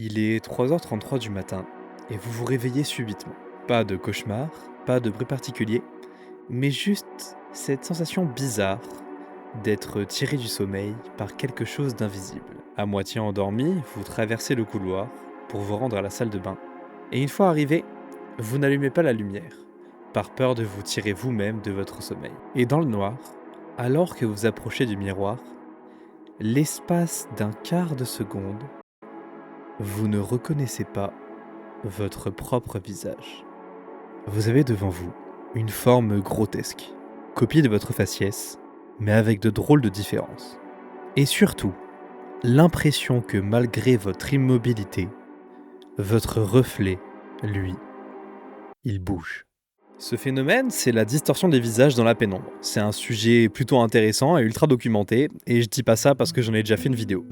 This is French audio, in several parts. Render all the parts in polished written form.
Il est 3h33 du matin et vous vous réveillez subitement. Pas de cauchemar, pas de bruit particulier, mais juste cette sensation bizarre d'être tiré du sommeil par quelque chose d'invisible. À moitié endormi, vous traversez le couloir pour vous rendre à la salle de bain. Et une fois arrivé, vous n'allumez pas la lumière, par peur de vous tirer vous-même de votre sommeil. Et dans le noir, alors que vous approchez du miroir, l'espace d'un quart de seconde, vous ne reconnaissez pas votre propre visage. Vous avez devant vous une forme grotesque, copie de votre faciès, mais avec de drôles de différences. Et surtout, l'impression que malgré votre immobilité, votre reflet, lui, il bouge. Ce phénomène, c'est la distorsion des visages dans la pénombre. C'est un sujet plutôt intéressant et ultra documenté, et je dis pas ça parce que j'en ai déjà fait une vidéo.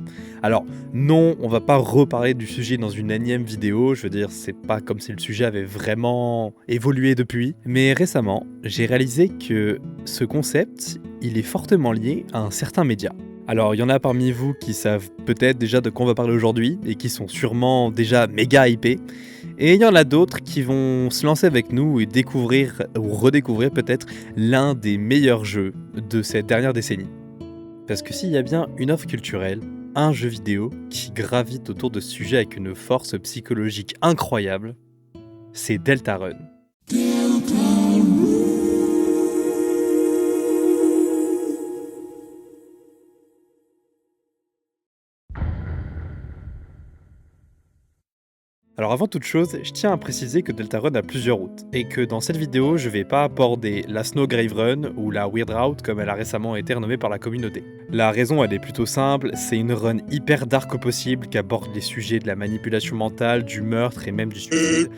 Alors, non, on va pas reparler du sujet dans une énième vidéo, je veux dire, c'est pas comme si le sujet avait vraiment évolué depuis, mais récemment, j'ai réalisé que ce concept, il est fortement lié à un certain média. Alors, il y en a parmi vous qui savent peut-être déjà de quoi on va parler aujourd'hui, et qui sont sûrement déjà méga hypés, et il y en a d'autres qui vont se lancer avec nous et découvrir ou redécouvrir peut-être l'un des meilleurs jeux de cette dernière décennie. Parce que s'il y a bien une offre culturelle, un jeu vidéo qui gravite autour de ce sujet avec une force psychologique incroyable, c'est Deltarune. Alors avant toute chose, je tiens à préciser que Deltarune a plusieurs routes, et que dans cette vidéo, je vais pas aborder la Snow Grave Run ou la Weird Route comme elle a récemment été renommée par la communauté. La raison elle est plutôt simple, c'est une run hyper dark au possible qui aborde les sujets de la manipulation mentale, du meurtre et même du suicide.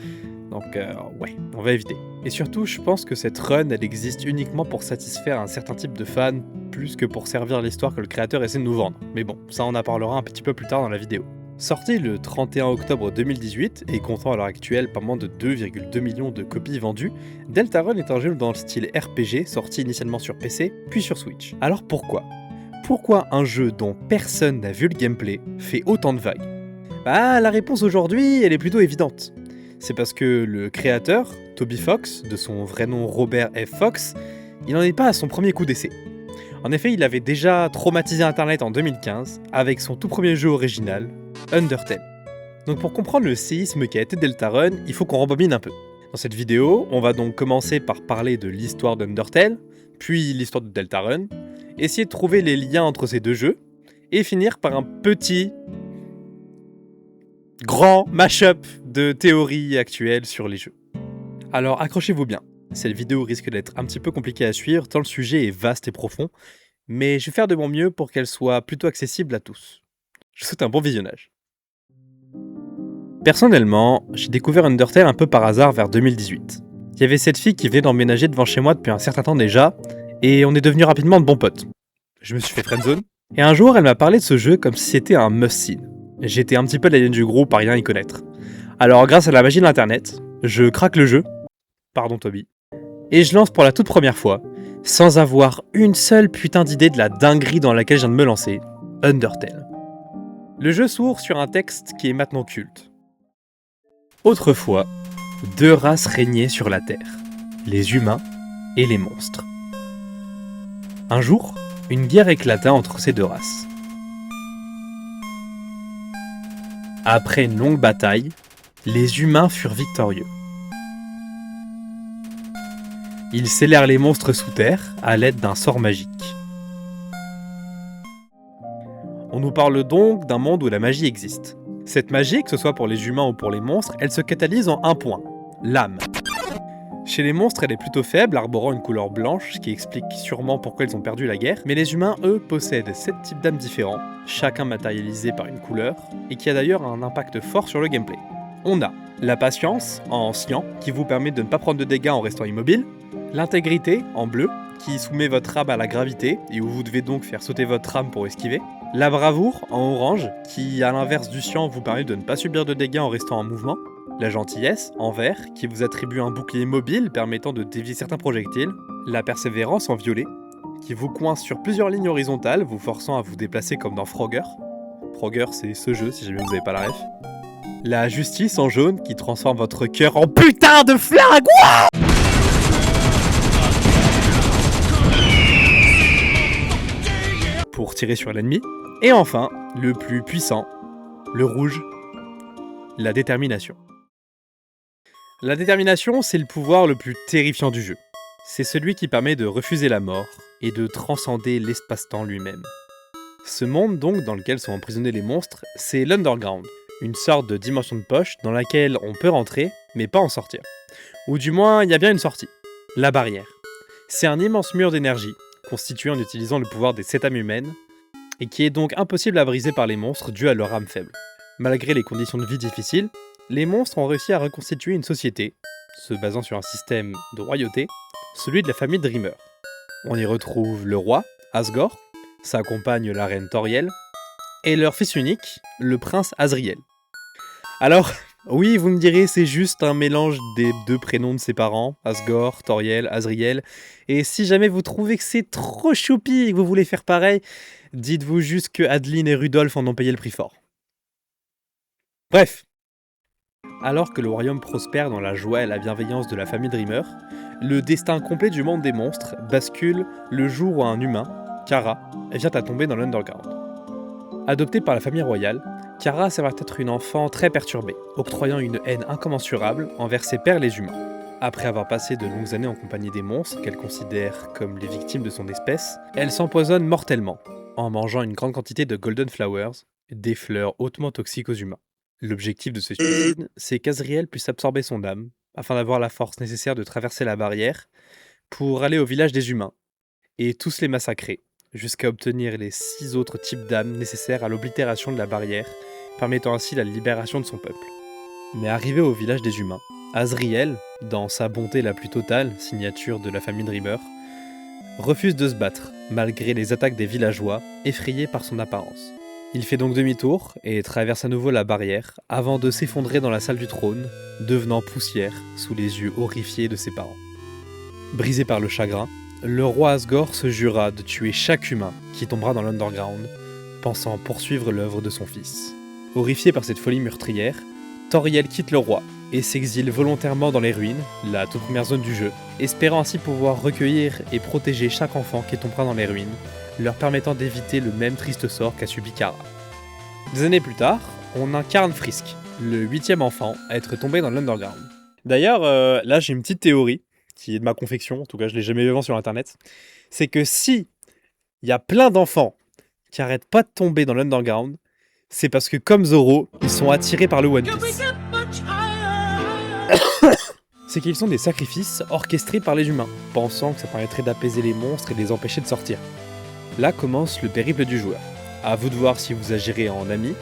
Donc ouais, on va éviter. Et surtout, je pense que cette run, elle existe uniquement pour satisfaire un certain type de fans, plus que pour servir l'histoire que le créateur essaie de nous vendre. Mais bon, ça on en parlera un petit peu plus tard dans la vidéo. Sorti le 31 octobre 2018 et comptant à l'heure actuelle pas moins de 2,2 millions de copies vendues, Deltarune est un jeu dans le style RPG sorti initialement sur PC puis sur Switch. Alors pourquoi ? Pourquoi un jeu dont personne n'a vu le gameplay fait autant de vagues ? Bah la réponse aujourd'hui elle est plutôt évidente. C'est parce que le créateur, Toby Fox, de son vrai nom Robert F. Fox, il n'en est pas à son premier coup d'essai. En effet, il avait déjà traumatisé Internet en 2015 avec son tout premier jeu original, Undertale. Donc pour comprendre le séisme qui a été Deltarune, il faut qu'on rembobine un peu. Dans cette vidéo, on va donc commencer par parler de l'histoire d'Undertale, puis l'histoire de Deltarune, essayer de trouver les liens entre ces deux jeux, et finir par un petit, grand mash-up de théories actuelles sur les jeux. Alors accrochez-vous bien, cette vidéo risque d'être un petit peu compliquée à suivre tant le sujet est vaste et profond, mais je vais faire de mon mieux pour qu'elle soit plutôt accessible à tous. Je vous souhaite un bon visionnage. Personnellement, j'ai découvert Undertale un peu par hasard vers 2018. Il y avait cette fille qui venait d'emménager devant chez moi depuis un certain temps déjà, et on est devenus rapidement de bons potes. Je me suis fait friendzone, et un jour elle m'a parlé de ce jeu comme si c'était un must-see. J'étais un petit peu l'alien du groupe à rien y connaître. Alors grâce à la magie de l'internet, je craque le jeu, pardon Toby, et je lance pour la toute première fois, sans avoir une seule putain d'idée de la dinguerie dans laquelle je viens de me lancer, Undertale. Le jeu s'ouvre sur un texte qui est maintenant culte. Autrefois, deux races régnaient sur la Terre, les humains et les monstres. Un jour, une guerre éclata entre ces deux races. Après une longue bataille, les humains furent victorieux. Ils scellèrent les monstres sous terre à l'aide d'un sort magique. On nous parle donc d'un monde où la magie existe. Cette magie, que ce soit pour les humains ou pour les monstres, elle se catalyse en un point, l'âme. Chez les monstres, elle est plutôt faible, arborant une couleur blanche, ce qui explique sûrement pourquoi ils ont perdu la guerre, mais les humains, eux, possèdent 7 types d'âmes différents, chacun matérialisé par une couleur, et qui a d'ailleurs un impact fort sur le gameplay. On a la patience, en cyan, qui vous permet de ne pas prendre de dégâts en restant immobile, l'intégrité, en bleu, qui soumet votre âme à la gravité, et où vous devez donc faire sauter votre âme pour esquiver, la bravoure, en orange, qui à l'inverse du cyan vous permet de ne pas subir de dégâts en restant en mouvement, la gentillesse, en vert, qui vous attribue un bouclier mobile permettant de dévier certains projectiles, la persévérance, en violet, qui vous coince sur plusieurs lignes horizontales, vous forçant à vous déplacer comme dans Frogger. Frogger, c'est ce jeu, si jamais vous n'avez pas la ref. La justice en jaune qui transforme votre cœur en putain de flingue. Pour tirer sur l'ennemi. Et enfin, le plus puissant, le rouge, la détermination. La détermination, c'est le pouvoir le plus terrifiant du jeu. C'est celui qui permet de refuser la mort et de transcender l'espace-temps lui-même. Ce monde donc dans lequel sont emprisonnés les monstres, c'est l'Underground, une sorte de dimension de poche dans laquelle on peut rentrer, mais pas en sortir. Ou du moins, il y a bien une sortie, la barrière. C'est un immense mur d'énergie, constitué en utilisant le pouvoir des 7 âmes humaines, et qui est donc impossible à briser par les monstres dû à leur âme faible. Malgré les conditions de vie difficiles, les monstres ont réussi à reconstituer une société, se basant sur un système de royauté, celui de la famille Dreamer. On y retrouve le roi, Asgore, sa compagne la reine Toriel, et leur fils unique, le prince Azriel. Alors, oui, vous me direz, c'est juste un mélange des 2 prénoms de ses parents, Asgore, Toriel, Azriel, et si jamais vous trouvez que c'est trop choupi et que vous voulez faire pareil, dites-vous juste que Adeline et Rudolph en ont payé le prix fort. Bref. Alors que le royaume prospère dans la joie et la bienveillance de la famille Dreamer, le destin complet du monde des monstres bascule le jour où un humain, Kara, vient à tomber dans l'Underground. Adoptée par la famille royale, Kara s'avère être une enfant très perturbée, octroyant une haine incommensurable envers ses pairs les humains. Après avoir passé de longues années en compagnie des monstres qu'elle considère comme les victimes de son espèce, elle s'empoisonne mortellement, en mangeant une grande quantité de Golden Flowers, des fleurs hautement toxiques aux humains. L'objectif de ce suicide, c'est qu'Azriel puisse absorber son âme, afin d'avoir la force nécessaire de traverser la barrière, pour aller au village des humains, et tous les massacrer, jusqu'à obtenir les 6 autres types d'âmes nécessaires à l'oblitération de la barrière, permettant ainsi la libération de son peuple. Mais arrivé au village des humains, Azriel, dans sa bonté la plus totale, signature de la famille Dreamer, refuse de se battre, malgré les attaques des villageois, effrayés par son apparence. Il fait donc demi-tour et traverse à nouveau la barrière, avant de s'effondrer dans la salle du trône, devenant poussière sous les yeux horrifiés de ses parents. Brisé par le chagrin, le roi Asgore se jura de tuer chaque humain qui tombera dans l'Underground, pensant poursuivre l'œuvre de son fils. Horrifié par cette folie meurtrière, Toriel quitte le roi et s'exile volontairement dans les ruines, la toute première zone du jeu, espérant ainsi pouvoir recueillir et protéger chaque enfant qui tombera dans les ruines, leur permettant d'éviter le même triste sort qu'a subi Kara. Des années plus tard, on incarne Frisk, le 8e enfant à être tombé dans l'Underground. D'ailleurs, là j'ai une petite théorie, qui est de ma confection, en tout cas je l'ai jamais vu avant sur internet, c'est que si il y a plein d'enfants qui arrêtent pas de tomber dans l'Underground, c'est parce que comme Zoro, ils sont attirés par le One Piece. C'est qu'ils sont des sacrifices orchestrés par les humains, pensant que ça permettrait d'apaiser les monstres et de les empêcher de sortir. Là commence le périple du joueur. À vous de voir si vous agirez en ami,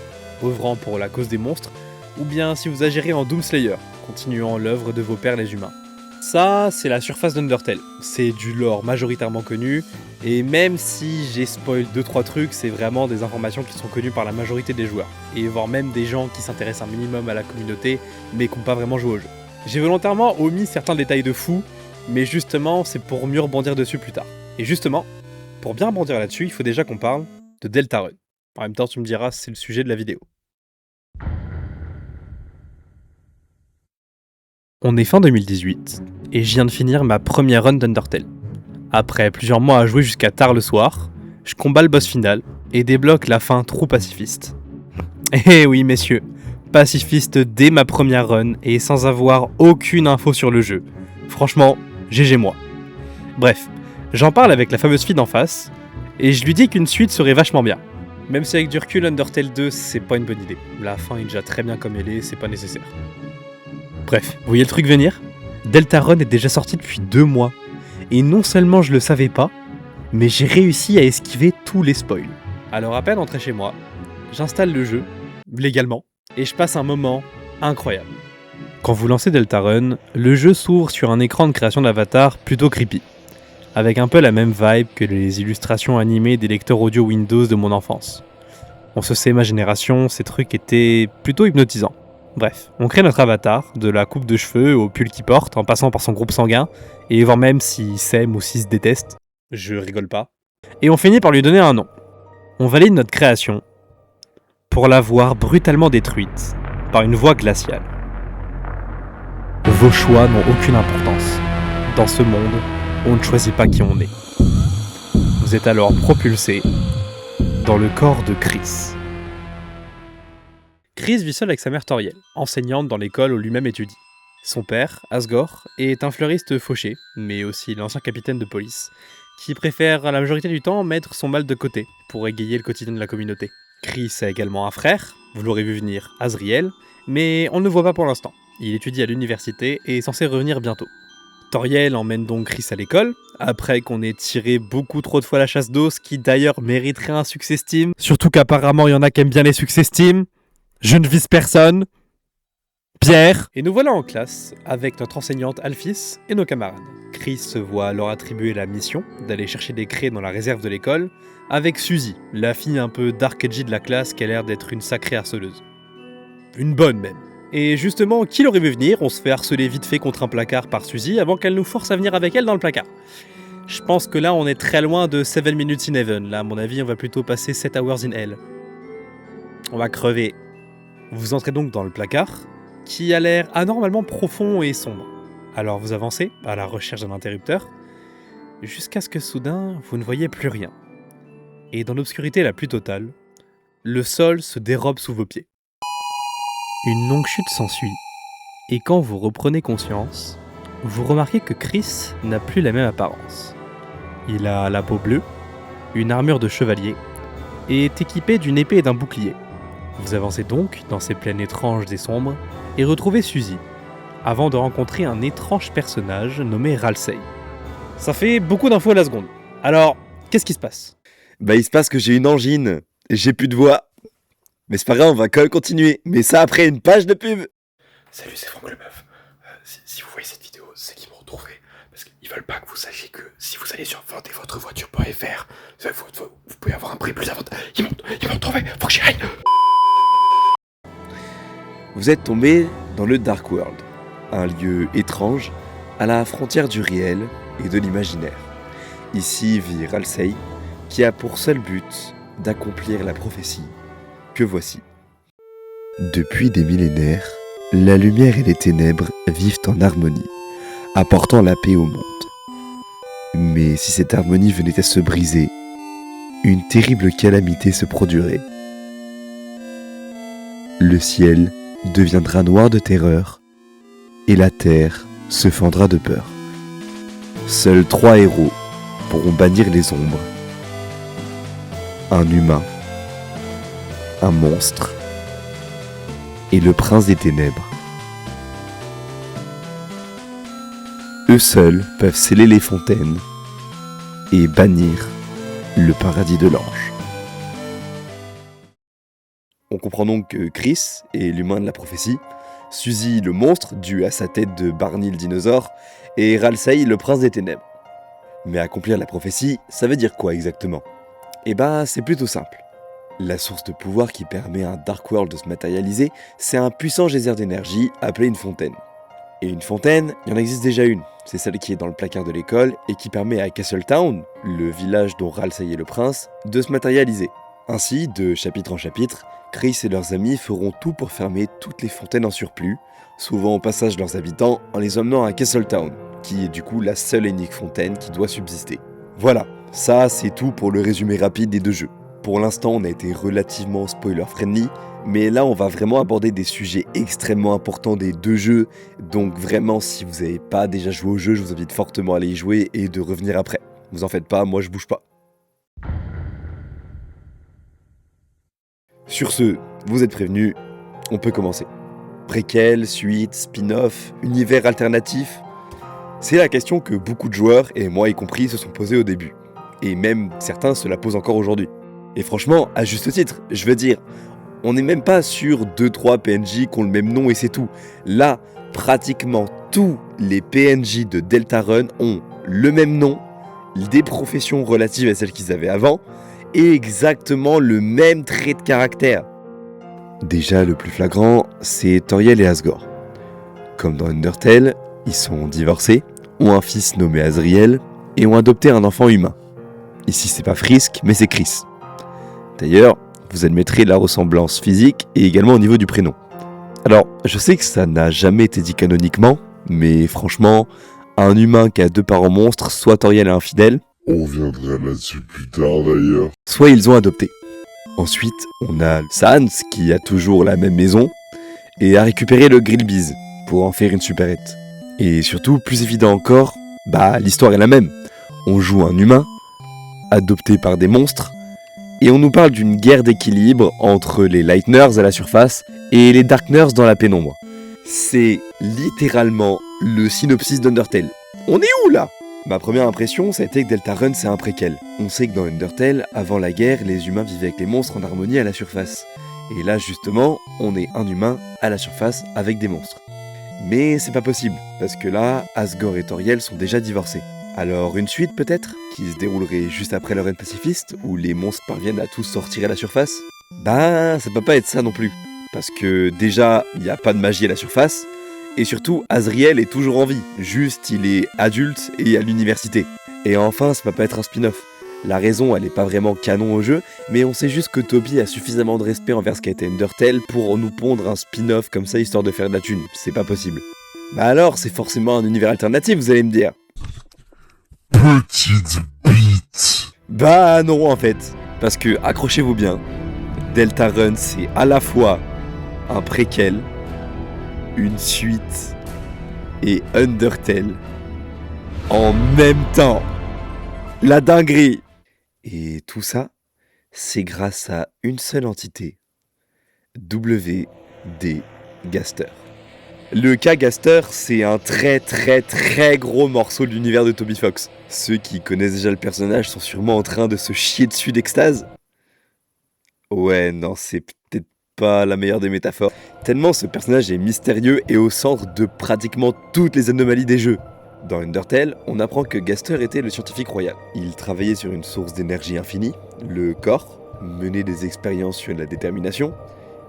œuvrant pour la cause des monstres, ou bien si vous agirez en Doomslayer, continuant l'œuvre de vos pairs les humains. Ça, c'est la surface d'Undertale. C'est du lore majoritairement connu, et même si j'ai spoil 2-3 trucs, c'est vraiment des informations qui sont connues par la majorité des joueurs, et voire même des gens qui s'intéressent un minimum à la communauté, mais qui n'ont pas vraiment joué au jeu. J'ai volontairement omis certains détails de fou, mais justement, c'est pour mieux rebondir dessus plus tard. Et justement, pour bien rebondir là-dessus, il faut déjà qu'on parle de Deltarune. En même temps, tu me diras, c'est le sujet de la vidéo. On est fin 2018, et je viens de finir ma première run d'Undertale. Après plusieurs mois à jouer jusqu'à tard le soir, je combats le boss final, et débloque la fin trop pacifiste. Eh oui messieurs, pacifiste dès ma première run, et sans avoir aucune info sur le jeu. Franchement, GG moi. Bref, j'en parle avec la fameuse fille d'en face, et je lui dis qu'une suite serait vachement bien. Même si avec du recul, Undertale 2, c'est pas une bonne idée. La fin est déjà très bien comme elle est, c'est pas nécessaire. Bref, vous voyez le truc venir ? Deltarune est déjà sorti depuis 2 mois. Et non seulement je le savais pas, mais j'ai réussi à esquiver tous les spoils. Alors à peine entré chez moi, j'installe le jeu, légalement, et je passe un moment incroyable. Quand vous lancez Deltarune, le jeu s'ouvre sur un écran de création d'avatar plutôt creepy, avec un peu la même vibe que les illustrations animées des lecteurs audio Windows de mon enfance. On se sait ma génération, ces trucs étaient plutôt hypnotisants. Bref, on crée notre avatar, de la coupe de cheveux au pull qu'il porte, en passant par son groupe sanguin, et voire même s'il s'aime ou s'il se déteste. Je rigole pas. Et on finit par lui donner un nom. On valide notre création, pour la voir brutalement détruite, par une voix glaciale. Vos choix n'ont aucune importance. Dans ce monde, on ne choisit pas qui on est. Vous êtes alors propulsé dans le corps de Chris. Chris vit seul avec sa mère Toriel, enseignante dans l'école où lui-même étudie. Son père, Asgore, est un fleuriste fauché, mais aussi l'ancien capitaine de police, qui préfère la majorité du temps mettre son mal de côté pour égayer le quotidien de la communauté. Chris a également un frère, vous l'aurez vu venir, Azriel, mais on ne le voit pas pour l'instant. Il étudie à l'université et est censé revenir bientôt. Toriel emmène donc Chris à l'école, après qu'on ait tiré beaucoup trop de fois la chasse d'eau, ce qui d'ailleurs mériterait un succès Steam. Surtout qu'apparemment il y en a qui aiment bien les succès Steam. Je ne vise personne. Pierre. Et nous voilà en classe, avec notre enseignante Alphys et nos camarades. Chris se voit alors attribuer la mission d'aller chercher des craies dans la réserve de l'école, avec Suzy, la fille un peu dark edgy de la classe qui a l'air d'être une sacrée harceleuse. Une bonne même. Et justement, qui l'aurait vu venir, on se fait harceler vite fait contre un placard par Suzy avant qu'elle nous force à venir avec elle dans le placard. Je pense que là on est très loin de 7 minutes in heaven, là à mon avis on va plutôt passer 7 hours in hell. On va crever. Vous entrez donc dans le placard, qui a l'air anormalement profond et sombre. Alors vous avancez, à la recherche d'un interrupteur, jusqu'à ce que soudain vous ne voyez plus rien. Et dans l'obscurité la plus totale, le sol se dérobe sous vos pieds. Une longue chute s'ensuit, et quand vous reprenez conscience, vous remarquez que Chris n'a plus la même apparence. Il a la peau bleue, une armure de chevalier, et est équipé d'une épée et d'un bouclier. Vous avancez donc dans ces plaines étranges et sombres, et retrouvez Suzy, avant de rencontrer un étrange personnage nommé Ralsei. Ça fait beaucoup d'infos à la seconde. Alors, qu'est-ce qui se passe ? Il se passe que j'ai une angine, et j'ai plus de voix. Mais c'est pas grave, on va quand même continuer. Mais ça après une page de pub. Salut, c'est Franck Lemeuf. Si vous voyez cette vidéo, c'est qu'ils m'ont retrouvé. Parce qu'ils veulent pas que vous sachiez que si vous allez sur vendezvotrevoiture.fr, vous pouvez avoir un prix plus avantageux. Ils m'ont trouvé, faut que j'y aille. Vous êtes tombé dans le Dark World, un lieu étrange à la frontière du réel et de l'imaginaire. Ici vit Ralsei, qui a pour seul but d'accomplir la prophétie que voici. Depuis des millénaires, la lumière et les ténèbres vivent en harmonie, apportant la paix au monde. Mais si cette harmonie venait à se briser, une terrible calamité se produirait. Le ciel deviendra noir de terreur et la terre se fendra de peur. Seuls 3 héros pourront bannir les ombres. Un humain, un monstre et le prince des ténèbres. Eux seuls peuvent sceller les fontaines et bannir le paradis de l'ange. On comprend donc que Chris est l'humain de la prophétie, Suzy le monstre dû à sa tête de Barney le dinosaure et Ralsei le prince des ténèbres. Mais accomplir la prophétie, ça veut dire quoi exactement ? C'est plutôt simple. La source de pouvoir qui permet à un Dark World de se matérialiser, c'est un puissant geyser d'énergie appelé une fontaine. Et une fontaine, il y en existe déjà une. C'est celle qui est dans le placard de l'école et qui permet à Castletown, le village dont Ralsei est le prince, de se matérialiser. Ainsi, de chapitre en chapitre, Chris et leurs amis feront tout pour fermer toutes les fontaines en surplus, sauvant au passage leurs habitants en les emmenant à Castletown, qui est du coup la seule et unique fontaine qui doit subsister. Voilà, ça c'est tout pour le résumé rapide des 2 jeux. Pour l'instant, on a été relativement spoiler-friendly, mais là, on va vraiment aborder des sujets extrêmement importants des 2 jeux. Donc vraiment, si vous n'avez pas déjà joué au jeu, je vous invite fortement à aller y jouer et de revenir après. Vous en faites pas, moi je bouge pas. Sur ce, vous êtes prévenus, on peut commencer. Préquel, suite, spin-off, univers alternatif ? C'est la question que beaucoup de joueurs, et moi y compris, se sont posés au début. Et même certains se la posent encore aujourd'hui. Et franchement, à juste titre, je veux dire, on n'est même pas sur 2-3 PNJ qui ont le même nom et c'est tout. Là, pratiquement tous les PNJ de Deltarune ont le même nom, des professions relatives à celles qu'ils avaient avant, et exactement le même trait de caractère. Déjà, le plus flagrant, c'est Toriel et Asgore. Comme dans Undertale, ils sont divorcés, ont un fils nommé Azriel, et ont adopté un enfant humain. Ici, c'est pas Frisk, mais c'est Chris. D'ailleurs, vous admettrez la ressemblance physique et également au niveau du prénom. Alors, je sais que ça n'a jamais été dit canoniquement, mais franchement, un humain qui a 2 parents monstres, soit Toriel et infidèle, On reviendra là-dessus plus tard d'ailleurs. soit ils ont adopté. Ensuite, on a Sans qui a toujours la même maison et a récupéré le Grillbiz pour en faire une supérette. Et surtout, plus évident encore, l'histoire est la même. On joue un humain, adopté par des monstres, et on nous parle d'une guerre d'équilibre entre les Lightners à la surface et les Darkners dans la pénombre. C'est littéralement le synopsis d'Undertale. On est où là ? Ma première impression, ça a été que Deltarune c'est un préquel. On sait que dans Undertale, avant la guerre, les humains vivaient avec les monstres en harmonie à la surface. Et là justement, on est un humain à la surface avec des monstres. Mais c'est pas possible, parce que là, Asgore et Toriel sont déjà divorcés. Alors une suite peut-être, qui se déroulerait juste après le règne pacifiste, où les monstres parviennent à tous sortir à la surface ? Ça peut pas être ça non plus. Parce que déjà, il n'y a pas de magie à la surface, et surtout, Azriel est toujours en vie, juste il est adulte et à l'université. Et enfin, ça peut pas être un spin-off. La raison, elle est pas vraiment canon au jeu, mais on sait juste que Toby a suffisamment de respect envers ce qu'a été Undertale pour nous pondre un spin-off comme ça histoire de faire de la thune. C'est pas possible. Alors, c'est forcément un univers alternatif, vous allez me dire. Petite bite. Non en fait. Parce que, accrochez-vous bien, Deltarune c'est à la fois un préquel, une suite et Undertale en même temps. La dinguerie. Et tout ça, c'est grâce à une seule entité, W.D. Gaster. Le cas Gaster, c'est un très gros morceau de l'univers de Toby Fox. Ceux qui connaissent déjà le personnage sont sûrement en train de se chier dessus d'extase. Ouais, non, c'est peut-être pas la meilleure des métaphores. Tellement ce personnage est mystérieux et au centre de pratiquement toutes les anomalies des jeux. Dans Undertale, on apprend que Gaster était le scientifique royal. Il travaillait sur une source d'énergie infinie, le corps, menait des expériences sur la détermination,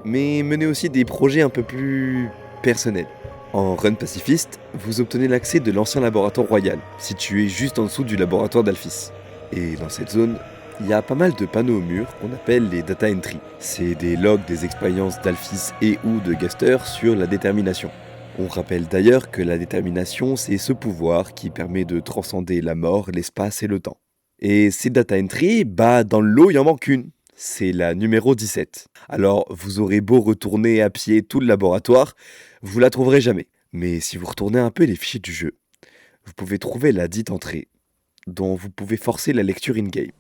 mais menait aussi des projets un peu plus personnels. En run pacifiste, vous obtenez l'accès de l'ancien laboratoire royal, situé juste en dessous du laboratoire d'Alphys. Et dans cette zone, il y a pas mal de panneaux au mur qu'on appelle les data entry. C'est des logs des expériences d'Alphys et ou de Gaster sur la détermination. On rappelle d'ailleurs que la détermination, c'est ce pouvoir qui permet de transcender la mort, l'espace et le temps. Et ces data entry, dans le lot, il en manque une. C'est la numéro 17. Alors, vous aurez beau retourner à pied tout le laboratoire, vous la trouverez jamais. Mais si vous retournez un peu les fichiers du jeu, vous pouvez trouver la dite entrée, dont vous pouvez forcer la lecture in-game.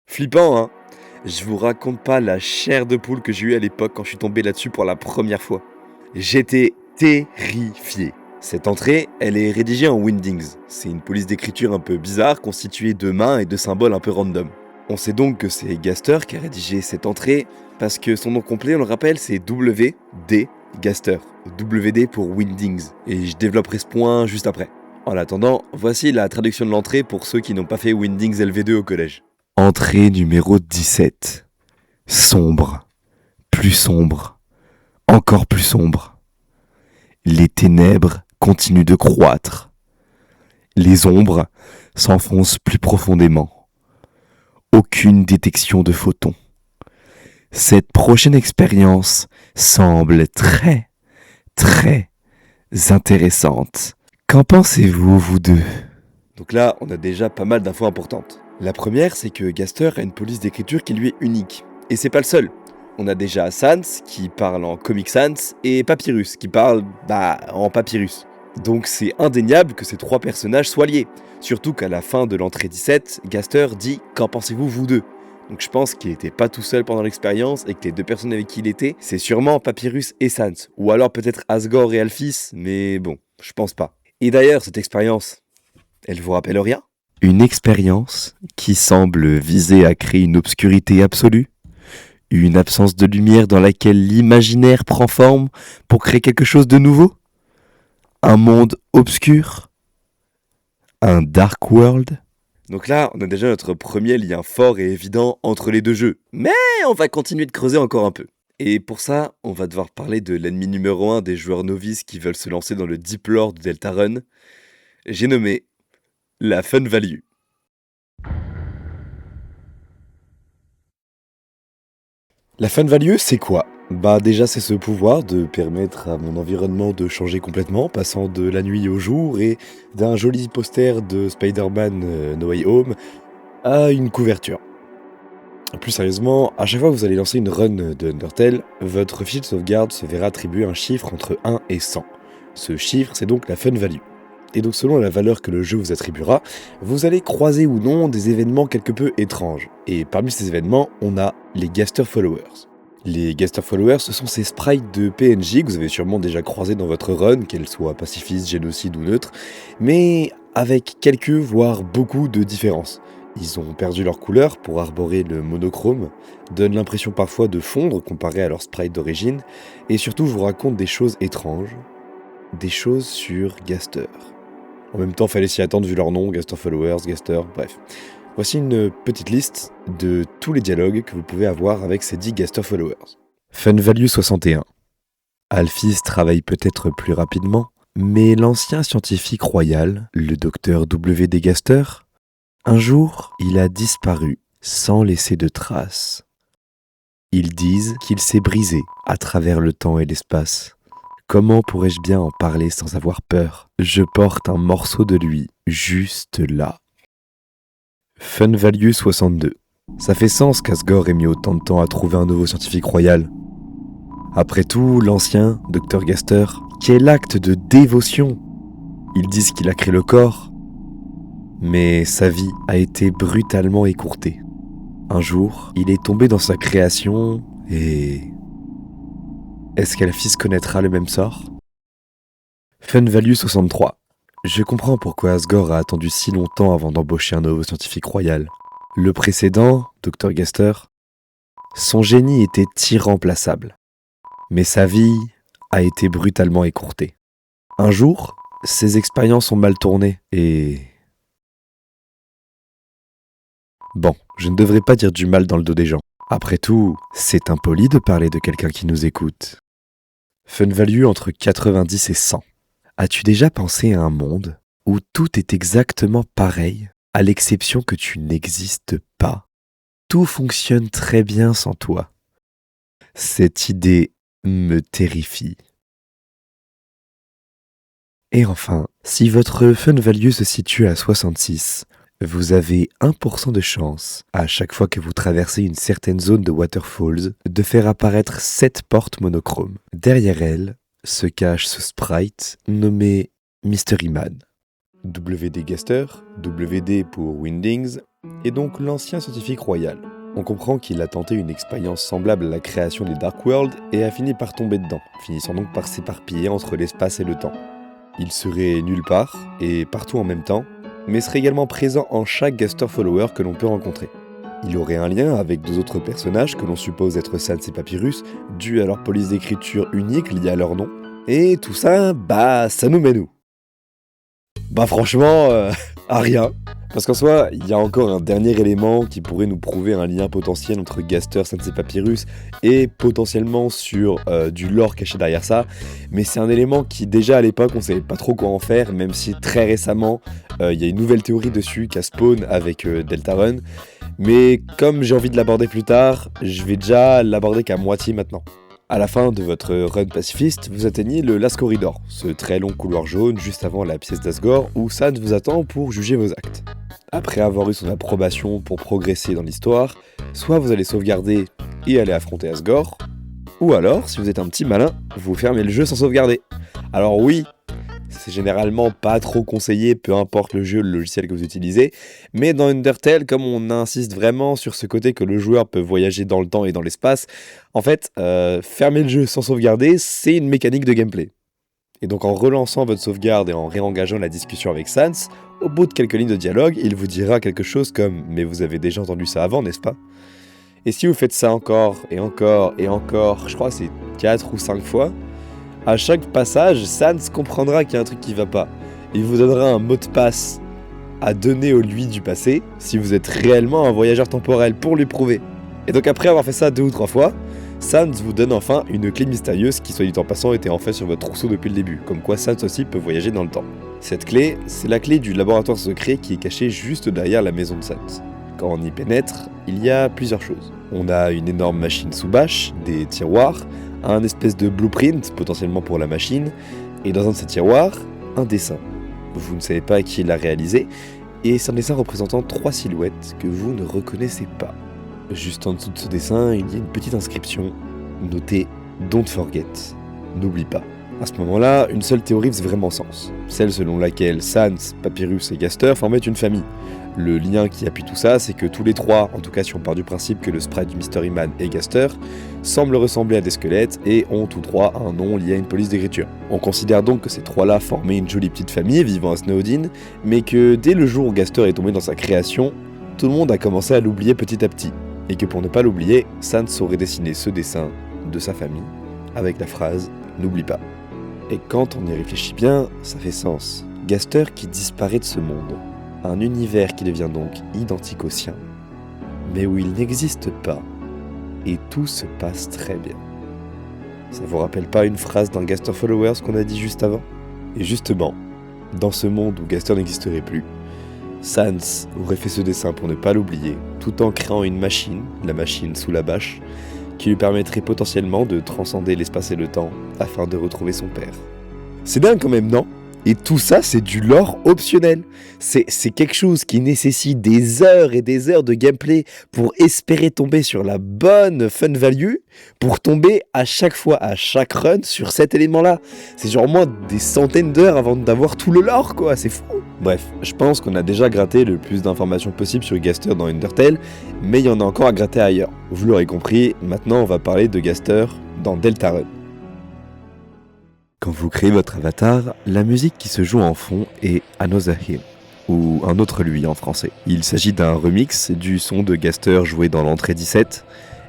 Flippant, hein? Je vous raconte pas la chair de poule que j'ai eue à l'époque quand je suis tombé là-dessus pour la première fois. J'étais terrifié. Cette entrée, elle est rédigée en Wingdings. C'est une police d'écriture un peu bizarre constituée de mains et de symboles un peu random. On sait donc que c'est Gaster qui a rédigé cette entrée parce que son nom complet, on le rappelle, c'est W.D. Gaster. WD pour Wingdings. Et je développerai ce point juste après. En attendant, voici la traduction de l'entrée pour ceux qui n'ont pas fait Wingdings LV2 au collège. Entrée numéro 17. Sombre. Plus sombre. Encore plus sombre. Les ténèbres continuent de croître. Les ombres s'enfoncent plus profondément. Aucune détection de photons. Cette prochaine expérience semble très intéressante. Qu'en pensez-vous, vous deux ? Donc là, on a déjà pas mal d'infos importantes. La première, c'est que Gaster a une police d'écriture qui lui est unique. Et c'est pas le seul. On a déjà Sans qui parle en Comic Sans et Papyrus qui parle, en Papyrus. Donc c'est indéniable que ces trois personnages soient liés. Surtout qu'à la fin de l'entrée 17, Gaster dit « Qu'en pensez-vous, vous deux ?» Donc je pense qu'il était pas tout seul pendant l'expérience et que les deux personnes avec qui il était, c'est sûrement Papyrus et Sans. Ou alors peut-être Asgore et Alphys, mais bon, je pense pas. Et d'ailleurs, cette expérience, elle vous rappelle rien ? Une expérience qui semble viser à créer une obscurité absolue ? Une absence de lumière dans laquelle l'imaginaire prend forme pour créer quelque chose de nouveau ? Un monde obscur ? Un dark world ? Donc là, on a déjà notre premier lien fort et évident entre les deux jeux. Mais on va continuer de creuser encore un peu. Et pour ça, on va devoir parler de l'ennemi numéro 1 des joueurs novices qui veulent se lancer dans le deep lore de Deltarune. J'ai nommé la Fun Value. La Fun Value, c'est quoi ? Bah déjà, c'est ce pouvoir de permettre à mon environnement de changer complètement, passant de la nuit au jour et d'un joli poster de Spider-Man No Way Home à une couverture. Plus sérieusement, à chaque fois que vous allez lancer une run de Undertale, votre fichier de sauvegarde se verra attribuer un chiffre entre 1 et 100. Ce chiffre, c'est donc la Fun Value. Et donc selon la valeur que le jeu vous attribuera, vous allez croiser ou non des événements quelque peu étranges. Et parmi ces événements, on a les Gaster Followers. Les Gaster Followers, ce sont ces sprites de PNJ que vous avez sûrement déjà croisés dans votre run, qu'elles soient pacifistes, génocides ou neutres, mais avec quelques, voire beaucoup de différences. Ils ont perdu leur couleur pour arborer le monochrome, donnent l'impression parfois de fondre comparé à leur sprite d'origine, et surtout vous racontent des choses étranges, des choses sur Gaster. En même temps, fallait s'y attendre vu leur nom, Gaster Followers, Gaster, bref. Voici une petite liste de tous les dialogues que vous pouvez avoir avec ces 10 Gaster Followers. Fun Value 61. Alphys travaille peut-être plus rapidement, mais l'ancien scientifique royal, le docteur W.D. Gaster, un jour, il a disparu sans laisser de traces. Ils disent qu'il s'est brisé à travers le temps et l'espace. Comment pourrais-je bien en parler sans avoir peur ? Je porte un morceau de lui, juste là. Fun Value 62. Ça fait sens qu'Asgore ait mis autant de temps à trouver un nouveau scientifique royal. Après tout, l'ancien, Dr Gaster, quel acte de dévotion ! Ils disent qu'il a créé le corps, mais sa vie a été brutalement écourtée. Un jour, il est tombé dans sa création et... Est-ce qu'Alphys connaîtra le même sort ? Fun Value 63. Je comprends pourquoi Asgore a attendu si longtemps avant d'embaucher un nouveau scientifique royal. Le précédent, Dr Gaster, son génie était irremplaçable. Mais sa vie a été brutalement écourtée. Un jour, ses expériences ont mal tourné et... Bon, je ne devrais pas dire du mal dans le dos des gens. Après tout, c'est impoli de parler de quelqu'un qui nous écoute. Fun Value entre 90 et 100. As-tu déjà pensé à un monde où tout est exactement pareil, à l'exception que tu n'existes pas ? Tout fonctionne très bien sans toi. Cette idée me terrifie. Et enfin, si votre Fun Value se situe à 66, vous avez 1% de chance, à chaque fois que vous traversez une certaine zone de Waterfalls, de faire apparaître 7 portes monochromes. Derrière elles se cache ce sprite nommé Mystery Man. W.D. Gaster, WD pour Wingdings, est donc l'ancien scientifique royal. On comprend qu'il a tenté une expérience semblable à la création des Dark World et a fini par tomber dedans, finissant donc par s'éparpiller entre l'espace et le temps. Il serait nulle part et partout en même temps, mais serait également présent en chaque Gaster Follower que l'on peut rencontrer. Il aurait un lien avec 2 autres personnages que l'on suppose être Sans et Papyrus, dû à leur police d'écriture unique liée à leur nom. Et tout ça, ça nous mène où ? Franchement, à rien. Parce qu'en soi, il y a encore un dernier élément qui pourrait nous prouver un lien potentiel entre Gaster, Sans et Papyrus et potentiellement sur du lore caché derrière ça. Mais c'est un élément qui déjà à l'époque on savait pas trop quoi en faire, même si très récemment il y a une nouvelle théorie dessus qui a spawn avec Deltarune. Mais comme j'ai envie de l'aborder plus tard, je vais déjà l'aborder qu'à moitié maintenant. À la fin de votre run pacifiste, vous atteignez le Last Corridor, ce très long couloir jaune juste avant la pièce d'Asgore où Sans vous attend pour juger vos actes. Après avoir eu son approbation pour progresser dans l'histoire, soit vous allez sauvegarder et aller affronter Asgore, ou alors, si vous êtes un petit malin, vous fermez le jeu sans sauvegarder. Alors oui, c'est généralement pas trop conseillé, peu importe le jeu, le logiciel que vous utilisez. Mais dans Undertale, comme on insiste vraiment sur ce côté que le joueur peut voyager dans le temps et dans l'espace, en fait, fermer le jeu sans sauvegarder, c'est une mécanique de gameplay. Et donc en relançant votre sauvegarde et en réengageant la discussion avec Sans, au bout de quelques lignes de dialogue, il vous dira quelque chose comme « Mais vous avez déjà entendu ça avant, n'est-ce pas ?» Et si vous faites ça encore, et encore, et encore, je crois que c'est 4 ou 5 fois, à chaque passage, Sans comprendra qu'il y a un truc qui va pas. Il vous donnera un mot de passe à donner au lui du passé, si vous êtes réellement un voyageur temporel, pour lui prouver. Et donc après avoir fait ça 2 ou 3 fois, Sans vous donne enfin une clé mystérieuse qui, soit dit en passant, était en fait sur votre trousseau depuis le début, comme quoi Sans aussi peut voyager dans le temps. Cette clé, c'est la clé du laboratoire secret qui est cachée juste derrière la maison de Sans. Quand on y pénètre, il y a plusieurs choses. On a une énorme machine sous bâche, des tiroirs, un espèce de blueprint, potentiellement pour la machine, et dans un de ces tiroirs, un dessin. Vous ne savez pas qui l'a réalisé, et c'est un dessin représentant 3 silhouettes que vous ne reconnaissez pas. Juste en dessous de ce dessin, il y a une petite inscription notée « Don't forget », n'oublie pas. À ce moment-là, une seule théorie faisait vraiment sens, celle selon laquelle Sans, Papyrus et Gaster formaient une famille. Le lien qui appuie tout ça, c'est que tous les trois, en tout cas si on part du principe que le sprite du Mystery Man et Gaster, semblent ressembler à des squelettes et ont tous trois un nom lié à une police d'écriture. On considère donc que ces trois-là formaient une jolie petite famille vivant à Snowdin, mais que dès le jour où Gaster est tombé dans sa création, tout le monde a commencé à l'oublier petit à petit, et que pour ne pas l'oublier, Sans aurait dessiné ce dessin de sa famille, avec la phrase « N'oublie pas ». Et quand on y réfléchit bien, ça fait sens. Gaster qui disparaît de ce monde. Un univers qui devient donc identique au sien, mais où il n'existe pas, et tout se passe très bien. Ça vous rappelle pas une phrase d'un Gaster Followers qu'on a dit juste avant ? Et justement, dans ce monde où Gaster n'existerait plus, Sans aurait fait ce dessin pour ne pas l'oublier, tout en créant une machine, la machine sous la bâche, qui lui permettrait potentiellement de transcender l'espace et le temps afin de retrouver son père. C'est dingue quand même, non ? Et tout ça, c'est du lore optionnel. C'est quelque chose qui nécessite des heures et des heures de gameplay pour espérer tomber sur la bonne fun value, pour tomber à chaque fois, à chaque run, sur cet élément-là. C'est genre moins des centaines d'heures avant d'avoir tout le lore, quoi. C'est fou. Bref, je pense qu'on a déjà gratté le plus d'informations possible sur Gaster dans Undertale, mais il y en a encore à gratter ailleurs. Vous l'aurez compris, maintenant on va parler de Gaster dans Deltarune. Quand vous créez votre avatar, la musique qui se joue en fond est Another Him, ou Un autre lui en français. Il s'agit d'un remix du son de Gaster joué dans l'entrée 17,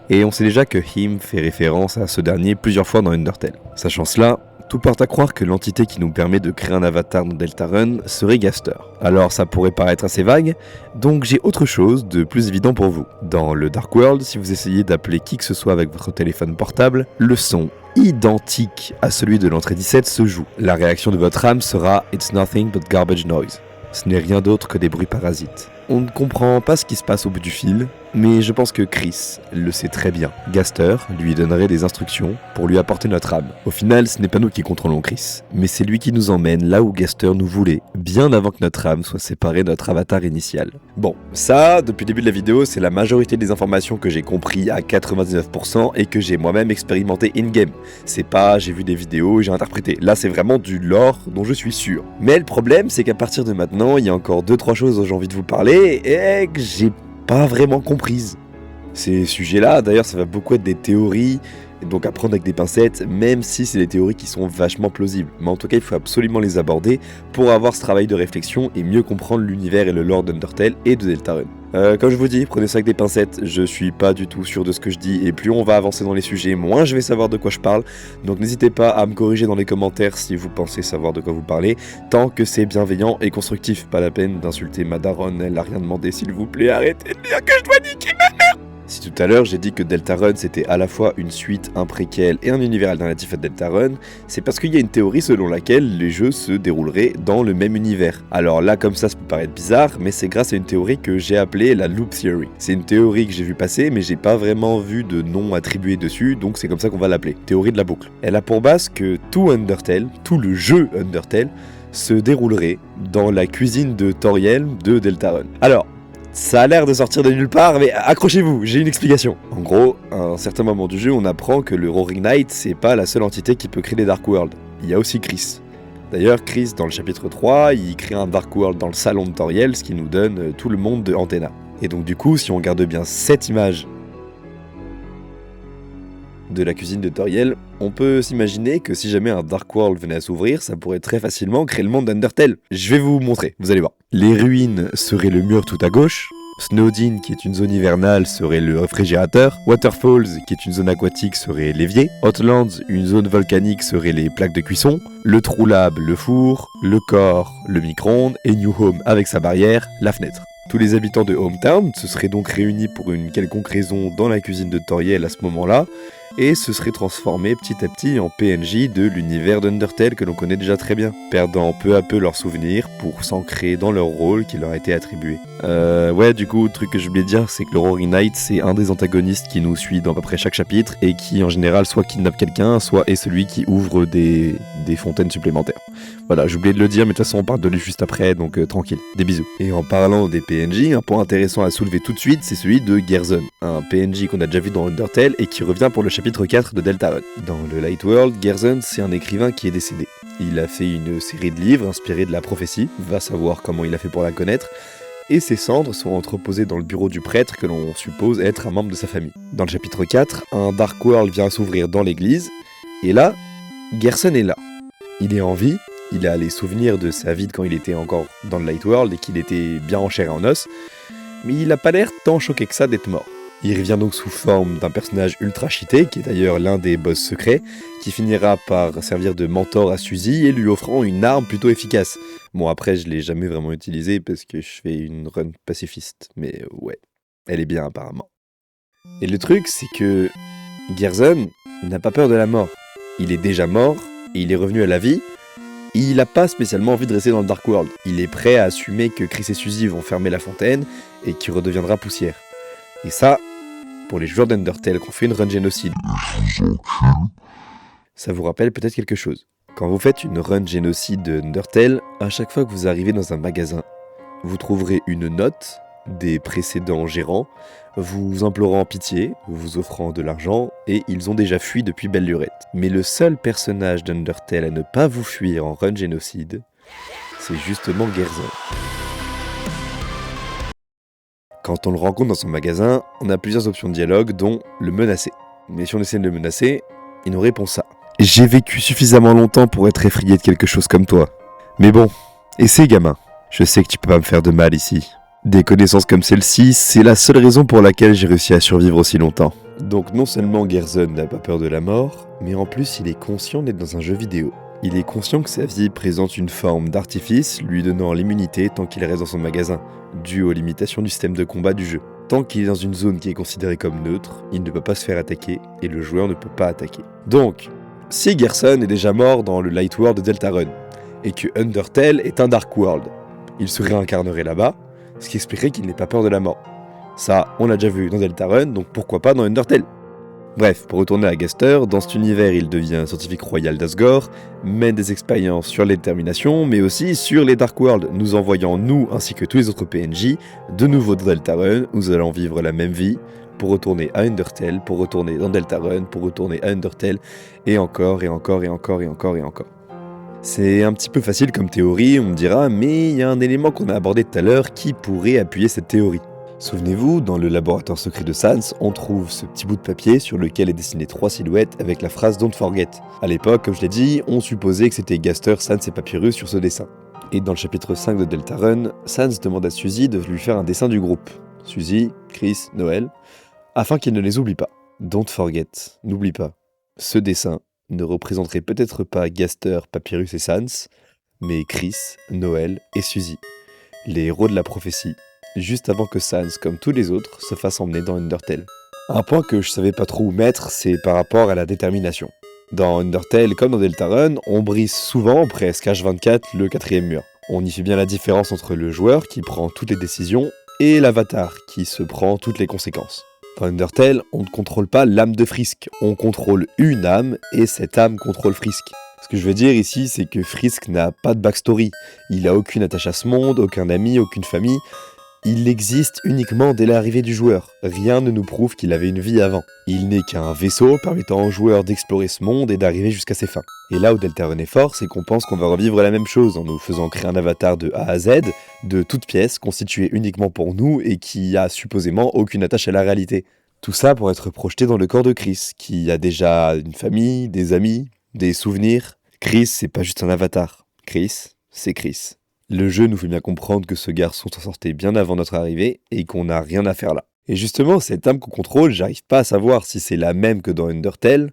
et on sait déjà que Him fait référence à ce dernier plusieurs fois dans Undertale. Sachant cela, tout porte à croire que l'entité qui nous permet de créer un avatar dans Deltarune serait Gaster. Alors ça pourrait paraître assez vague, donc j'ai autre chose de plus évident pour vous. Dans le Dark World, si vous essayez d'appeler qui que ce soit avec votre téléphone portable, le son identique à celui de l'entrée 17 se joue. La réaction de votre âme sera « It's nothing but garbage noise ». Ce n'est rien d'autre que des bruits parasites. On ne comprend pas ce qui se passe au bout du fil, mais je pense que Chris le sait très bien. Gaster lui donnerait des instructions pour lui apporter notre âme. Au final, ce n'est pas nous qui contrôlons Chris, mais c'est lui qui nous emmène là où Gaster nous voulait, bien avant que notre âme soit séparée de notre avatar initial. Bon, ça, depuis le début de la vidéo, c'est la majorité des informations que j'ai compris à 99% et que j'ai moi-même expérimenté in-game. C'est pas j'ai vu des vidéos et j'ai interprété. Là, c'est vraiment du lore dont je suis sûr. Mais le problème, c'est qu'à partir de maintenant, il y a encore 2-3 choses dont j'ai envie de vous parler et que j'ai pas vraiment comprises. Ces sujets-là, d'ailleurs, ça va beaucoup être des théories, donc à prendre avec des pincettes, même si c'est des théories qui sont vachement plausibles. Mais en tout cas, il faut absolument les aborder pour avoir ce travail de réflexion et mieux comprendre l'univers et le lore d'Undertale et de Deltarune. Comme je vous dis, prenez ça avec des pincettes, je suis pas du tout sûr de ce que je dis, et plus on va avancer dans les sujets, moins je vais savoir de quoi je parle, donc n'hésitez pas à me corriger dans les commentaires si vous pensez savoir de quoi vous parlez, tant que c'est bienveillant et constructif, pas la peine d'insulter ma daronne, elle a rien demandé, s'il vous plaît, arrêtez de dire que je dois niquer ma mère. Si tout à l'heure j'ai dit que Deltarune c'était à la fois une suite, un préquel et un univers alternatif à Deltarune, c'est parce qu'il y a une théorie selon laquelle les jeux se dérouleraient dans le même univers. Alors là comme ça peut paraître bizarre, mais c'est grâce à une théorie que j'ai appelée la Loop Theory. C'est une théorie que j'ai vu passer mais j'ai pas vraiment vu de nom attribué dessus, donc c'est comme ça qu'on va l'appeler, théorie de la boucle. Elle a pour base que tout Undertale, tout le jeu Undertale, se déroulerait dans la cuisine de Toriel de Deltarune. Alors, ça a l'air de sortir de nulle part, mais accrochez-vous, j'ai une explication. En gros, à un certain moment du jeu, on apprend que le Roaring Knight, c'est pas la seule entité qui peut créer les Dark World. Il y a aussi Chris. D'ailleurs, Chris, dans le chapitre 3, il crée un Dark World dans le salon de Toriel, ce qui nous donne tout le monde de Antenna. Et donc du coup, si on regarde bien cette image de la cuisine de Toriel, on peut s'imaginer que si jamais un Dark World venait à s'ouvrir, ça pourrait très facilement créer le monde d'Undertale. Je vais vous montrer, vous allez voir. Les ruines seraient le mur tout à gauche, Snowdin, qui est une zone hivernale, serait le réfrigérateur, Waterfalls, qui est une zone aquatique, serait l'évier, Hotlands, une zone volcanique, serait les plaques de cuisson, le True Lab, le four, le corps, le micro-ondes, et New Home, avec sa barrière, la fenêtre. Tous les habitants de Hometown se seraient donc réunis pour une quelconque raison dans la cuisine de Toriel à ce moment-là, et se seraient transformés petit à petit en PNJ de l'univers d'Undertale que l'on connaît déjà très bien, perdant peu à peu leurs souvenirs pour s'ancrer dans leur rôle qui leur a été attribué. Ouais, du coup, le truc que je voulais dire, c'est que le Roaring Knight, c'est un des antagonistes qui nous suit dans à peu près chaque chapitre, et qui en général soit kidnappe quelqu'un, soit est celui qui ouvre des fontaines supplémentaires. Voilà, j'ai oublié de le dire, mais de toute façon on parle de lui juste après, donc tranquille, des bisous. Et en parlant des PNJ, un point intéressant à soulever tout de suite, c'est celui de Gerzon, un PNJ qu'on a déjà vu dans Undertale et qui revient pour le chapitre 4 de Deltarune. Dans le Light World, Gerzon, c'est un écrivain qui est décédé. Il a fait une série de livres inspirés de la prophétie, va savoir comment il a fait pour la connaître, et ses cendres sont entreposées dans le bureau du prêtre que l'on suppose être un membre de sa famille. Dans le chapitre 4, un Dark World vient s'ouvrir dans l'église, et là, Gerzon est là. Il est en vie, il a les souvenirs de sa vie quand il était encore dans le Light World et qu'il était bien en chair et en os, mais il a pas l'air tant choqué que ça d'être mort. Il revient donc sous forme d'un personnage ultra cheaté, qui est d'ailleurs l'un des boss secrets, qui finira par servir de mentor à Suzy et lui offrant une arme plutôt efficace. Bon, après, je l'ai jamais vraiment utilisée parce que je fais une run pacifiste, mais ouais, elle est bien apparemment. Et le truc, c'est que Gerzon n'a pas peur de la mort. Il est déjà mort, et il est revenu à la vie. Il n'a pas spécialement envie de rester dans le Dark World. Il est prêt à assumer que Chris et Suzy vont fermer la fontaine et qu'il redeviendra poussière. Et ça, pour les joueurs d'Undertale qui ont fait une run génocide, ça vous rappelle peut-être quelque chose. Quand vous faites une run génocide d'Undertale, à chaque fois que vous arrivez dans un magasin, vous trouverez une note des précédents gérants vous implorant pitié, vous offrant de l'argent, et ils ont déjà fui depuis belle lurette. Mais le seul personnage d'Undertale à ne pas vous fuir en run génocide, c'est justement Gerzon. Quand on le rencontre dans son magasin, on a plusieurs options de dialogue, dont le menacer. Mais si on essaie de le menacer, il nous répond ça. J'ai vécu suffisamment longtemps pour être effrayé de quelque chose comme toi. Mais bon, essaie gamin, je sais que tu peux pas me faire de mal ici. Des connaissances comme celle-ci, c'est la seule raison pour laquelle j'ai réussi à survivre aussi longtemps. Donc non seulement Gerzon n'a pas peur de la mort, mais en plus il est conscient d'être dans un jeu vidéo. Il est conscient que sa vie présente une forme d'artifice lui donnant l'immunité tant qu'il reste dans son magasin, dû aux limitations du système de combat du jeu. Tant qu'il est dans une zone qui est considérée comme neutre, il ne peut pas se faire attaquer et le joueur ne peut pas attaquer. Donc, si Gerzon est déjà mort dans le Light World de Deltarune, et que Undertale est un Dark World, il se réincarnerait là-bas, ce qui expliquerait qu'il n'ait pas peur de la mort. Ça, on l'a déjà vu dans Deltarune, donc pourquoi pas dans Undertale. Bref, pour retourner à Gaster, dans cet univers il devient scientifique royal d'Asgore, mène des expériences sur les déterminations, mais aussi sur les Dark World, nous envoyant nous ainsi que tous les autres PNJ de nouveau dans Deltarune, où nous allons vivre la même vie, pour retourner à Undertale, pour retourner dans Deltarune, pour retourner à Undertale, et encore, et encore, et encore, et encore, et encore. C'est un petit peu facile comme théorie, on me dira, mais il y a un élément qu'on a abordé tout à l'heure qui pourrait appuyer cette théorie. Souvenez-vous, dans le laboratoire secret de Sans, on trouve ce petit bout de papier sur lequel est dessiné 3 silhouettes avec la phrase Don't forget. À l'époque, comme je l'ai dit, on supposait que c'était Gaster, Sans et Papyrus sur ce dessin. Et dans le chapitre 5 de Deltarune, Sans demande à Suzy de lui faire un dessin du groupe. Suzy, Chris, Noël, afin qu'il ne les oublie pas. Don't forget, n'oublie pas. Ce dessin ne représenterait peut-être pas Gaster, Papyrus et Sans, mais Chris, Noël et Suzy, les héros de la prophétie, juste avant que Sans, comme tous les autres, se fasse emmener dans Undertale. Un point que je savais pas trop où mettre, c'est par rapport à la détermination. Dans Undertale, comme dans Deltarune, on brise souvent, presque H24, le 4e mur. On y fait bien la différence entre le joueur, qui prend toutes les décisions, et l'avatar, qui se prend toutes les conséquences. Dans Undertale, on ne contrôle pas l'âme de Frisk, on contrôle une âme, et cette âme contrôle Frisk. Ce que je veux dire ici, c'est que Frisk n'a pas de backstory. Il a aucune attache à ce monde, aucun ami, aucune famille. il existe uniquement dès l'arrivée du joueur. Rien ne nous prouve qu'il avait une vie avant. Il n'est qu'un vaisseau permettant au joueur d'explorer ce monde et d'arriver jusqu'à ses fins. Et là où Deltarune est fort, c'est qu'on pense qu'on va revivre la même chose en nous faisant créer un avatar de A à Z, de toutes pièces, constitué uniquement pour nous et qui a supposément aucune attache à la réalité. Tout ça pour être projeté dans le corps de Chris, qui a déjà une famille, des amis, des souvenirs. Chris, c'est pas juste un avatar. Chris, c'est Chris. Le jeu nous fait bien comprendre que ce garçon s'en sortait bien avant notre arrivée et qu'on n'a rien à faire là. Et justement, cette âme qu'on contrôle, j'arrive pas à savoir si c'est la même que dans Undertale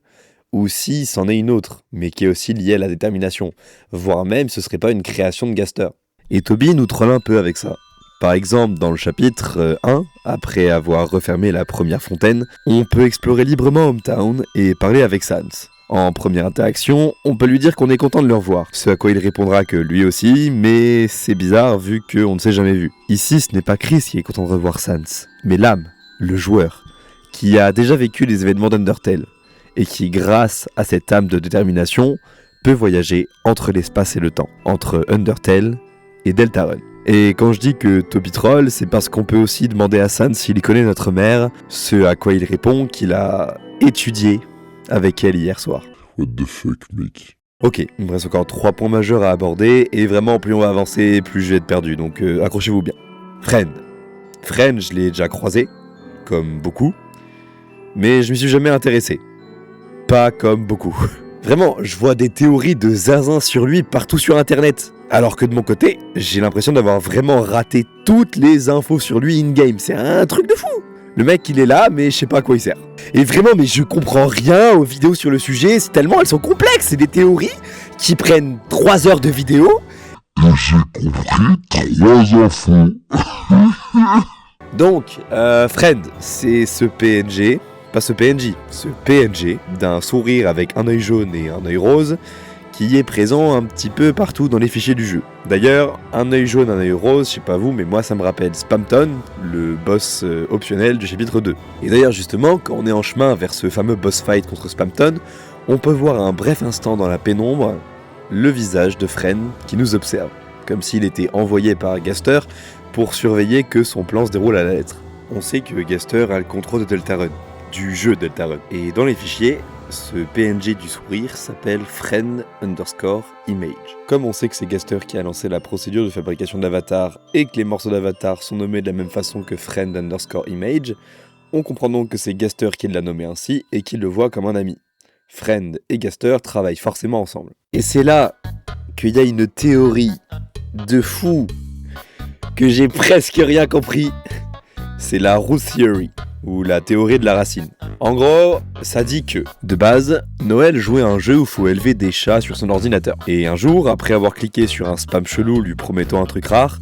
ou si c'en est une autre, mais qui est aussi liée à la détermination, voire même ce serait pas une création de Gaster. Et Toby nous troll un peu avec ça. Par exemple, dans le chapitre 1, après avoir refermé la première fontaine, on peut explorer librement Hometown et parler avec Sans. En première interaction, on peut lui dire qu'on est content de le revoir, ce à quoi il répondra que lui aussi, mais c'est bizarre vu qu'on ne s'est jamais vu. Ici, ce n'est pas Chris qui est content de revoir Sans, mais l'âme, le joueur, qui a déjà vécu les événements d'Undertale, et qui, grâce à cette âme de détermination, peut voyager entre l'espace et le temps, entre Undertale et Deltarune. Et quand je dis que Toby troll, c'est parce qu'on peut aussi demander à Sans s'il connaît notre mère, ce à quoi il répond qu'il a étudié avec elle hier soir. What the fuck, mec? Ok, il me reste encore 3 points majeurs à aborder, et vraiment, plus on va avancer, plus je vais être perdu, donc accrochez-vous bien. Friend. Friend, je l'ai déjà croisé, comme beaucoup, mais je m'y suis jamais intéressé. Pas comme beaucoup. Vraiment, je vois des théories de zinzin sur lui partout sur internet. Alors que de mon côté, j'ai l'impression d'avoir vraiment raté toutes les infos sur lui in-game. C'est un truc de fou. Le mec, il est là, mais je sais pas à quoi il sert. Et vraiment, mais je comprends rien aux vidéos sur le sujet, c'est tellement elles sont complexes. C'est des théories qui prennent 3 heures de vidéo. Et j'ai compris 3 infos. Donc, Friend, c'est ce PNG, pas ce PNJ, ce PNG d'un sourire avec un œil jaune et un œil rose, qui est présent un petit peu partout dans les fichiers du jeu. D'ailleurs, un œil jaune, un œil rose, je sais pas vous, mais moi ça me rappelle Spamton, le boss optionnel du chapitre 2. Et d'ailleurs justement, quand on est en chemin vers ce fameux boss fight contre Spamton, on peut voir un bref instant dans la pénombre le visage de Friend qui nous observe, comme s'il était envoyé par Gaster pour surveiller que son plan se déroule à la lettre. On sait que Gaster a le contrôle de Deltarune, du jeu Deltarune. Et dans les fichiers, ce PNG du sourire s'appelle friend_image. Comme on sait que c'est Gaster qui a lancé la procédure de fabrication d'avatar et que les morceaux d'avatar sont nommés de la même façon que friend_image, on comprend donc que c'est Gaster qui l'a nommé ainsi et qu'il le voit comme un ami. Friend et Gaster travaillent forcément ensemble. Et c'est là qu'il y a une théorie de fou que j'ai presque rien compris. C'est la Root Theory, ou la théorie de la racine. En gros, ça dit que, de base, Noël jouait à un jeu où il faut élever des chats sur son ordinateur. Et un jour, après avoir cliqué sur un spam chelou lui promettant un truc rare,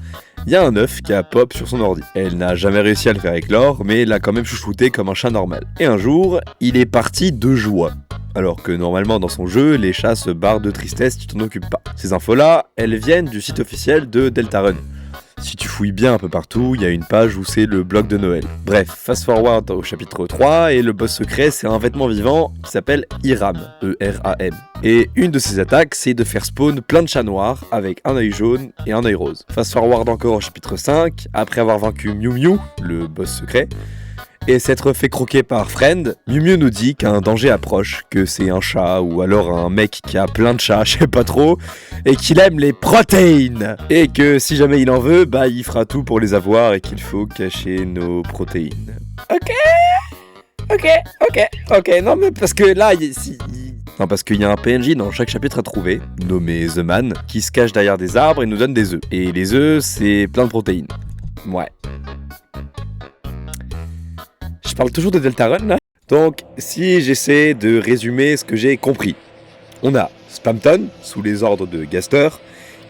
il y a un œuf qui a pop sur son ordi. Elle n'a jamais réussi à le faire éclore, mais l'a quand même chouchouté comme un chat normal. Et un jour, il est parti de joie. Alors que normalement dans son jeu, les chats se barrent de tristesse, tu t'en occupes pas. Ces infos-là, elles viennent du site officiel de Deltarune. Si tu fouilles bien un peu partout, il y a une page où c'est le blog de Noël. Bref, fast forward au chapitre 3, et le boss secret, c'est un vêtement vivant qui s'appelle Iram, E-R-A-M. Et une de ses attaques, c'est de faire spawn plein de chats noirs avec un œil jaune et un œil rose. Fast forward encore au chapitre 5, après avoir vaincu Mew Mew, le boss secret, et s'être fait croquer par Friend, Mew Mew nous dit qu'un danger approche, que c'est un chat ou alors un mec qui a plein de chats, je sais pas trop, et qu'il aime les protéines, et que si jamais il en veut, bah il fera tout pour les avoir et qu'il faut cacher nos protéines. Ok, non mais parce que là, non, parce qu'il y a un PNJ dans chaque chapitre à trouver, nommé The Man, qui se cache derrière des arbres et nous donne des œufs. Et les œufs, c'est plein de protéines. Ouais. Je parle toujours de Deltarune là. Donc, si j'essaie de résumer ce que j'ai compris. On a Spamton, sous les ordres de Gaster,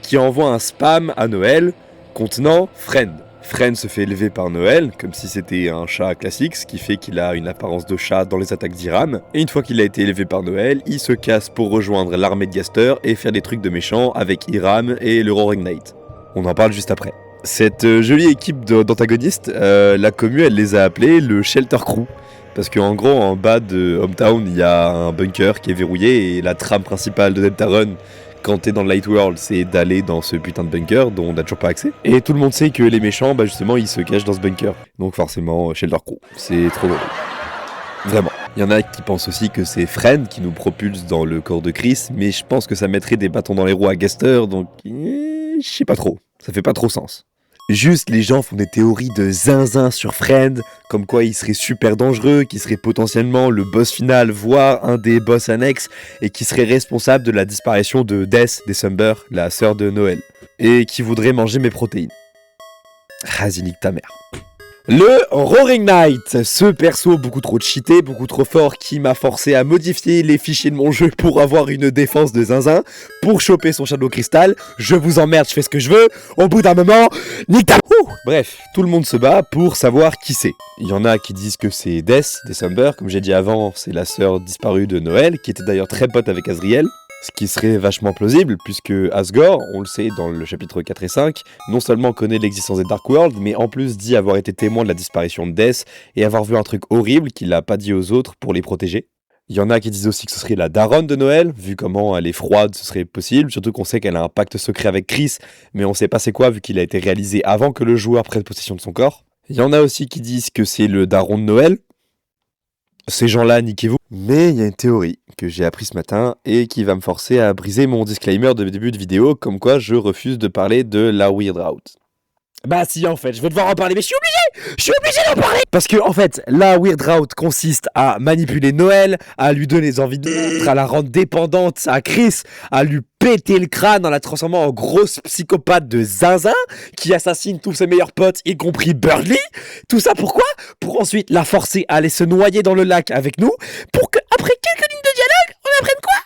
qui envoie un spam à Noël contenant Friend. Friend se fait élever par Noël, comme si c'était un chat classique, ce qui fait qu'il a une apparence de chat dans les attaques d'Iram. Et une fois qu'il a été élevé par Noël, il se casse pour rejoindre l'armée de Gaster et faire des trucs de méchants avec Iram et le Roaring Knight. On en parle juste après. Cette jolie équipe d'antagonistes, la commu, elle les a appelés le Shelter Crew. Parce qu'en gros, en bas de Hometown, il y a un bunker qui est verrouillé et la trame principale de Deltarune, quand t'es dans le Light World, c'est d'aller dans ce putain de bunker dont on n'a toujours pas accès. Et tout le monde sait que les méchants, bah justement, ils se cachent dans ce bunker. Donc forcément, Sheldon Crew. C'est trop drôle. Vraiment. Il y en a qui pensent aussi que c'est Friend qui nous propulse dans le corps de Chris, mais je pense que ça mettrait des bâtons dans les roues à Gaster, donc je sais pas trop. Ça fait pas trop sens. Juste, les gens font des théories de zinzin sur Friend, comme quoi il serait super dangereux, qu'il serait potentiellement le boss final, voire un des boss annexes, et qui serait responsable de la disparition de Death December, la sœur de Noël, et qui voudrait manger mes protéines. Vas-y, nique ta mère. Le Roaring Knight, ce perso beaucoup trop cheaté, beaucoup trop fort, qui m'a forcé à modifier les fichiers de mon jeu pour avoir une défense de zinzin, pour choper son Shadow Crystal. Je vous emmerde, je fais ce que je veux, au bout d'un moment, nique ta... Bref, tout le monde se bat pour savoir qui c'est. Il y en a qui disent que c'est Death December, comme j'ai dit avant, c'est la sœur disparue de Noël, qui était d'ailleurs très pote avec Azriel. Ce qui serait vachement plausible, puisque Asgore, on le sait dans le chapitre 4 et 5, non seulement connaît l'existence des Dark World, mais en plus dit avoir été témoin de la disparition de Death, et avoir vu un truc horrible qu'il a pas dit aux autres pour les protéger. Il y en a qui disent aussi que ce serait la daronne de Noël, vu comment elle est froide, ce serait possible, surtout qu'on sait qu'elle a un pacte secret avec Chris, mais on sait pas c'est quoi, vu qu'il a été réalisé avant que le joueur prenne possession de son corps. Il y en a aussi qui disent que c'est le daron de Noël. Ces gens-là, niquez-vous. Mais il y a une théorie que j'ai appris ce matin et qui va me forcer à briser mon disclaimer de début de vidéo, comme quoi je refuse de parler de la Weird Route. Bah si, en fait, je vais devoir en parler, mais je suis obligé d'en parler. Parce que en fait, la Weird Route consiste à manipuler Noël, à lui donner des envies de meurtre, à la rendre dépendante à Chris, à lui péter le crâne en la transformant en grosse psychopathe de zinzin qui assassine tous ses meilleurs potes, y compris Burley. Tout ça pourquoi ? Pour ensuite la forcer à aller se noyer dans le lac avec nous, pour que après quelques lignes de dialogue, on apprenne quoi ?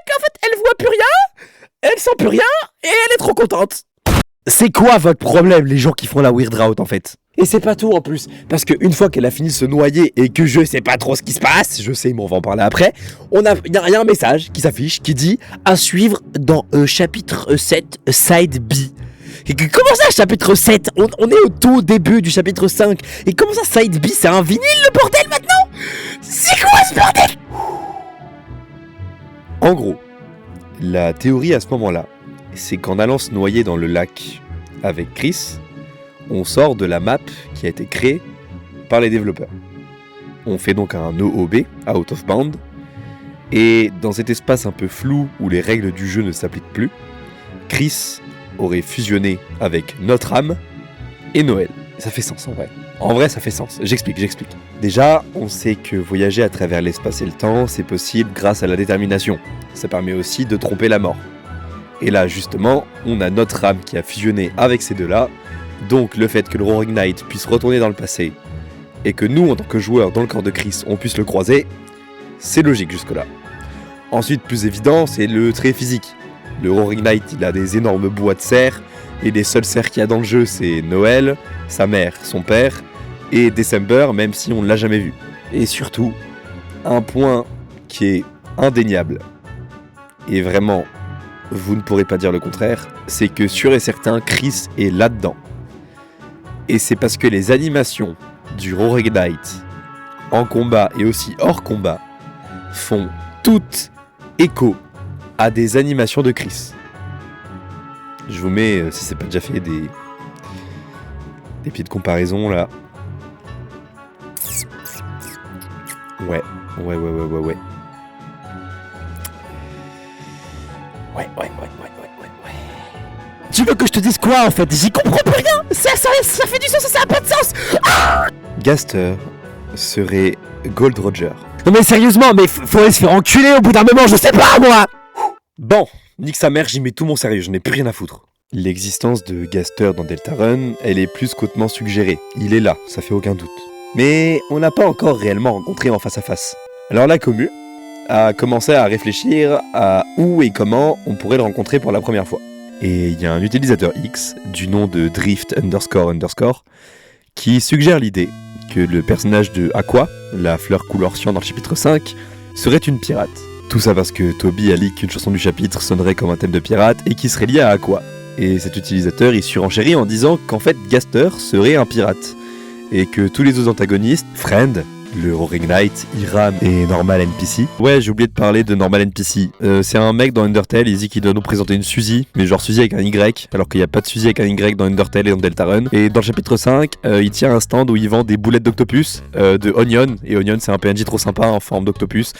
Qu'en fait, elle voit plus rien, elle sent plus rien, et elle est trop contente. C'est quoi votre problème, les gens qui font la Weird Route, en fait ? Et c'est pas tout, en plus, parce qu'une fois qu'elle a fini de se noyer et que je sais pas trop ce qui se passe, je sais, mais on va en parler après, il y a un message qui s'affiche, qui dit « À suivre dans chapitre 7, Side B ». Et comment ça, chapitre 7 ? On est au tout début du chapitre 5. Et comment ça, Side B, c'est un vinyle, le bordel, maintenant ? C'est quoi, ce bordel ? En gros, la théorie à ce moment-là, c'est qu'en allant se noyer dans le lac avec Chris, on sort de la map qui a été créée par les développeurs. On fait donc un OOB, Out of Bound, et dans cet espace un peu flou où les règles du jeu ne s'appliquent plus, Chris aurait fusionné avec notre âme et Noël. Ça fait sens en vrai. En vrai, ça fait sens. J'explique. Déjà, on sait que voyager à travers l'espace et le temps, c'est possible grâce à la détermination. Ça permet aussi de tromper la mort. Et là, justement, on a notre âme qui a fusionné avec ces deux-là, donc le fait que le Roaring Knight puisse retourner dans le passé, et que nous, en tant que joueurs dans le corps de Chris, on puisse le croiser, c'est logique jusque-là. Ensuite, plus évident, c'est le trait physique. Le Roaring Knight, il a des énormes bois de cerfs, et les seuls cerfs qu'il y a dans le jeu, c'est Noël, sa mère, son père, et December, même si on ne l'a jamais vu. Et surtout, un point qui est indéniable, et vraiment, vous ne pourrez pas dire le contraire, c'est que sûr et certain, Chris est là-dedans. Et c'est parce que les animations du Roaring Knight, en combat et aussi hors combat, font toutes écho à des animations de Chris. Je vous mets, si c'est pas déjà fait, des pieds de comparaison là. Ouais. Tu veux que je te dise quoi en fait ? J'y comprends plus rien. Ça fait du sens, ça a pas de sens. Gaster serait Gold Roger. Non mais sérieusement, mais faudrait se faire enculer au bout d'un moment, je sais pas moi. Bon, nique sa mère, j'y mets tout mon sérieux, je n'ai plus rien à foutre. L'existence de Gaster dans Deltarune, elle est plus qu'hautement suggérée. Il est là, ça fait aucun doute. Mais on n'a pas encore réellement rencontré en face à face. Alors la commu a commencé à réfléchir à où et comment on pourrait le rencontrer pour la première fois. Et il y a un utilisateur X, du nom de Drift __ qui suggère l'idée que le personnage de Aqua, la fleur couleur cyan dans le chapitre 5, serait une pirate. Tout ça parce que Toby a leak qu'une chanson du chapitre sonnerait comme un thème de pirate et qui serait lié à Aqua. Et cet utilisateur y surenchérit en disant qu'en fait Gaster serait un pirate. Et que tous les autres antagonistes, Friend, le Roaring Knight, Hiram et Normal NPC. Ouais, j'ai oublié de parler de Normal NPC. C'est un mec dans Undertale, il dit qu'il doit nous présenter une Suzy, mais genre Suzy avec un Y, alors qu'il n'y a pas de Suzy avec un Y dans Undertale et dans Deltarune. Et dans le chapitre 5, il tient un stand où il vend des boulettes d'octopus, de Onion, et Onion c'est un PNJ trop sympa en forme d'octopus,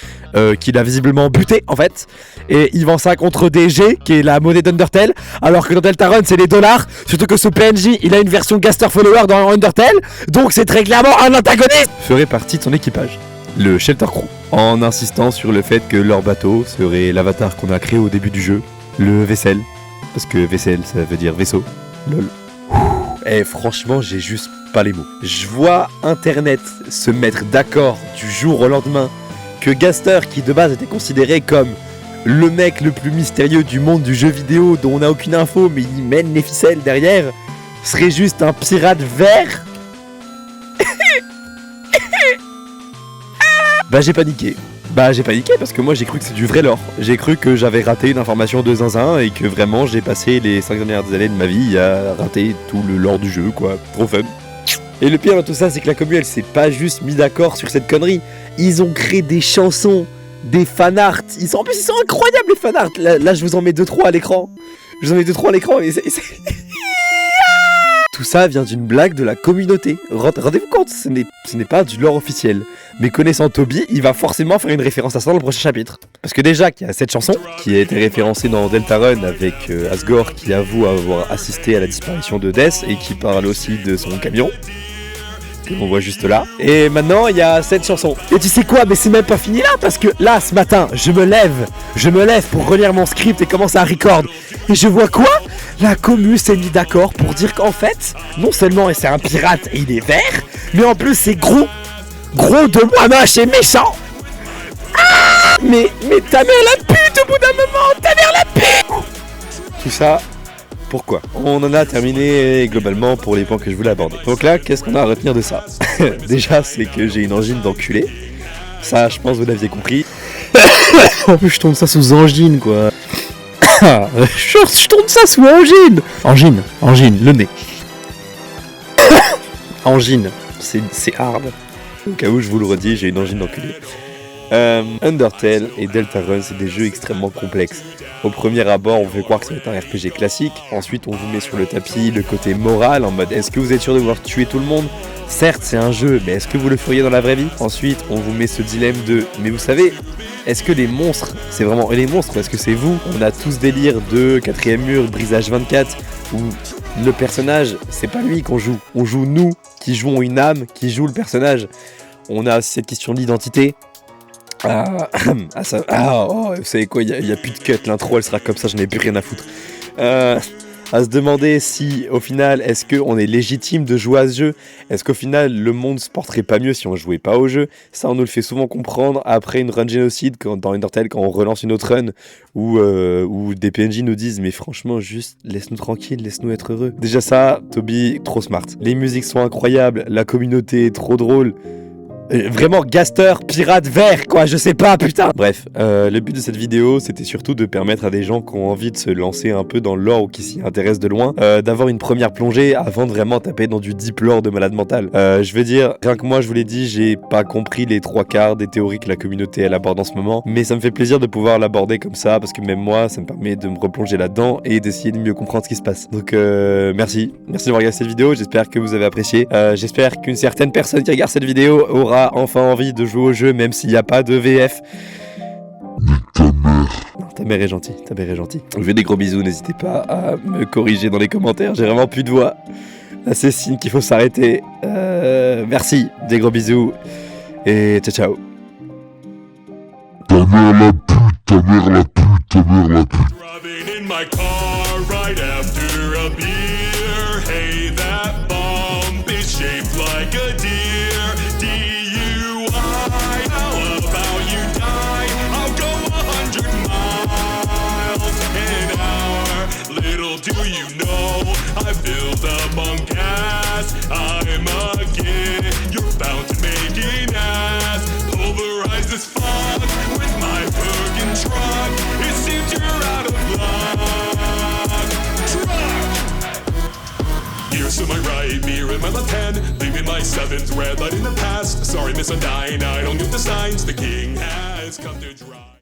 qu'il a visiblement buté en fait, et il vend ça contre des G, qui est la monnaie d'Undertale, alors que dans Deltarune c'est les dollars, surtout que ce PNJ il a une version Gaster Follower dans Undertale, donc c'est très clairement un antagoniste. Ferait partie de son équipage, le Shelter Crew, en insistant sur le fait que leur bateau serait l'avatar qu'on a créé au début du jeu, le Vessel, parce que Vessel ça veut dire vaisseau, lol. Eh franchement j'ai juste pas les mots. Je vois internet se mettre d'accord du jour au lendemain que Gaster, qui de base était considéré comme le mec le plus mystérieux du monde du jeu vidéo dont on n'a aucune info mais il mène les ficelles derrière, serait juste un pirate vert. Bah j'ai paniqué parce que moi j'ai cru que c'est du vrai lore. J'ai cru que j'avais raté une information de zinzin et que vraiment j'ai passé les 5 dernières années de ma vie à rater tout le lore du jeu quoi. Trop fun. Et le pire de tout ça c'est que la commu elle s'est pas juste mis d'accord sur cette connerie. Ils ont créé des chansons, des fanarts. En plus ils sont incroyables les fanarts. Là je vous en mets 2-3 à l'écran. Et tout ça vient d'une blague de la communauté. Rendez-vous compte, ce n'est pas du lore officiel. Mais connaissant Toby, il va forcément faire une référence à ça dans le prochain chapitre. Parce que déjà qu'il y a cette chanson, qui a été référencée dans Deltarune avec Asgore qui avoue avoir assisté à la disparition de Death et qui parle aussi de son camion, que l'on voit juste là. Et maintenant, il y a cette chanson. Et tu sais quoi, mais c'est même pas fini là, parce que là, ce matin, je me lève pour relire mon script et commencer à record. Et je vois quoi ? La commu s'est mis d'accord pour dire qu'en fait, non seulement c'est un pirate et il est vert, mais en plus c'est gros de moi moche et méchant. Ah, mais ta mère la pute au bout d'un moment, ta mère la pute. Tout ça, pourquoi ? On en a terminé globalement pour les points que je voulais aborder. Donc là, qu'est-ce qu'on a à retenir de ça ? Déjà, c'est que j'ai une angine d'enculé. Ça, je pense que vous l'aviez compris. En plus, je tourne ça sous angine, quoi. Je tourne ça sous angine. Angine, le nez. Angine, c'est hard. Au cas où je vous le redis, j'ai une angine d'enculé. Undertale et Deltarune, c'est des jeux extrêmement complexes. Au premier abord, on fait croire que ça va être un RPG classique. Ensuite, on vous met sur le tapis le côté moral, en mode est-ce que vous êtes sûr de vouloir tuer tout le monde ? Certes, c'est un jeu, mais est-ce que vous le feriez dans la vraie vie ? Ensuite, on vous met ce dilemme de mais vous savez, est-ce que les monstres, c'est vraiment les monstres ou est-ce que c'est vous ? On a tous délire de 4ème mur, brisage 24, où le personnage, c'est pas lui qu'on joue. On joue nous, qui jouons une âme, qui joue le personnage. On a cette question d'identité. Vous savez quoi, il y a plus de cut, l'intro elle sera comme ça, je n'ai plus rien à foutre. À se demander si au final est-ce qu'on est légitime de jouer à ce jeu, est-ce qu'au final le monde se porterait pas mieux si on jouait pas au jeu. Ça on nous le fait souvent comprendre après une run génocide dans Undertale, quand on relance une autre run où des PNJ nous disent mais franchement juste laisse-nous tranquille, laisse-nous être heureux. Déjà ça, Toby trop smart, les musiques sont incroyables, la communauté est trop drôle. Vraiment Gaster, pirate vert quoi, je sais pas putain. Bref, le but de cette vidéo c'était surtout de permettre à des gens qui ont envie de se lancer un peu dans le lore ou qui s'y intéressent de loin, d'avoir une première plongée avant de vraiment taper dans du deep lore de malade mental. Je veux dire, rien que moi je vous l'ai dit, j'ai pas compris les 3/4 des théories que la communauté elle aborde en ce moment, mais ça me fait plaisir de pouvoir l'aborder comme ça parce que même moi ça me permet de me replonger là-dedans et d'essayer de mieux comprendre ce qui se passe. Donc merci d'avoir regardé cette vidéo, j'espère que vous avez apprécié, j'espère qu'une certaine personne qui regarde cette vidéo aura enfin envie de jouer au jeu même s'il n'y a pas de VF. Ta mère est gentille, Je vous fais des gros bisous, n'hésitez pas à me corriger dans les commentaires, j'ai vraiment plus de voix. Là c'est signe qu'il faut s'arrêter. Merci, des gros bisous et ciao. Ta mère la pute. Driving in my car right after a beer. Hey, that bump is shaped like a deer. DUI, how about you die? I'll go 100 miles an hour. Little do you know, I filled up on gas. I'm a kid, you're bound to make an ass. Pulverized as fuck with my fucking truck. It seems you're out of luck. Truck! Here's to my right, mirror. here in my left hand, leaving my seventh red light in the past. Sorry, Miss Undyne, I don't get the signs. The king has come to drive.